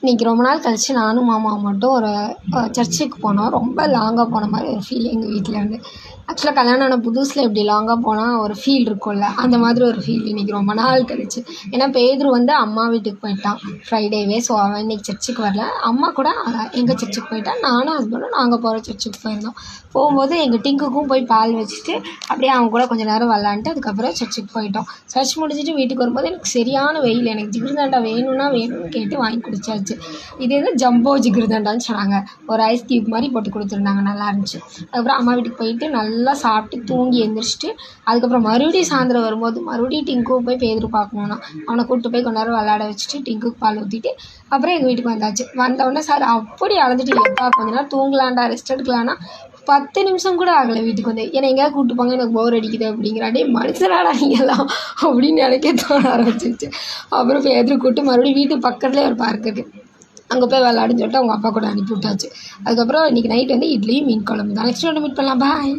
இன்றைக்கி ரொம்ப நாள் கழித்து நானும் மாமாவும் மட்டும் ஒரு சர்ச்சுக்கு போனோம். ரொம்ப லாங்காக போன மாதிரி ஒரு ஃபீல் எங்கள் வீட்டிலேருந்து. ஆக்சுவலாக கல்யாணம் ஆன புதுசில் இப்படி லாங்காக போனால் ஒரு ஃபீல் இருக்கும்ல, அந்த மாதிரி ஒரு ஃபீல் இன்றைக்கி ரொம்ப நாள் கழிச்சு. ஏன்னா பேதுரு அம்மா வீட்டுக்கு போயிட்டான் ஃப்ரைடேவே. ஸோ அவன் இன்றைக்கி சர்ச்சுக்கு வரல. அம்மா கூட எங்கள் சர்ச்சுக்கு போயிட்டான். நானும் ஹஸ்பண்டும் நாங்கள் போகிற சர்ச்சுக்கு போயிருந்தோம். போகும்போது எங்கள் டிங்குக்கும் போய் பால் வச்சுட்டு அப்படியே அவங்க கூட கொஞ்சம் நேரம் விளாண்டுட்டு அதுக்கப்புறம் சர்ச்சுக்கு போயிட்டோம். சர்ச் முடிச்சுட்டு வீட்டுக்கு வரும்போது எனக்கு சரியான வெயில். எனக்கு ஜிகிருதண்டா வேணும்னு கேட்டு வாங்கி குடிச்சாச்சு. இது ஜம்போ ஜிகிருதண்டான்னு சொன்னாங்க. ஒரு ஐஸ் கியூப் மாதிரி போட்டு கொடுத்துருந்தாங்க, நல்லா இருந்துச்சு. அதுக்கப்புறம் அம்மா வீட்டுக்கு போயிட்டு நல்லா சாப்பிட்டு தூங்கி எழுந்திரிச்சிட்டு அதுக்கப்புறம் மறுபடியும் சாயந்தரம் வரும்போது மறுபடியும் டிங்கு போய் பேதுரு பார்க்கணுன்னா அவனை கூப்பிட்டு போய் கொஞ்ச நேரம் விளாட வச்சுட்டு டிங்குக்கு பால் ஊற்றிட்டு அப்புறம் எங்கள் வீட்டுக்கு வந்தாச்சு. வந்தவுடனே சார் அப்படி அழைஞ்சிட்டு எப்பா கொஞ்ச நேரம் தூங்கலாண்டா, ரெஸ்ட் எடுக்கலான்னா 10 நிமிஷம் கூட ஆகலை வீட்டுக்கு வந்து. என்னை எங்கேயாவது கூப்பிட்டு போங்க, எனக்கு போர் அடிக்குது அப்படிங்கிற. அப்படியே மனுஷனாடா நீங்கெல்லாம் அப்படின்னு எனக்கே தோண ஆரம்பிச்சிருச்சு. அப்புறம் பேதுரு கூப்பிட்டு மறுபடியும் வீட்டு பக்கத்துலேயே ஒரு பார்க் இருக்குது, அங்கே போய் விளாடுன்னு சொல்லிட்டு அவங்க அப்பா கூட அனுப்பி விட்டாச்சு. அதுக்கப்புறம் இன்றைக்கி நைட் இட்லியும் மீன் குழம்பு தான். நெக்ஸ்ட் மீட் பண்ணலாம். பாய்.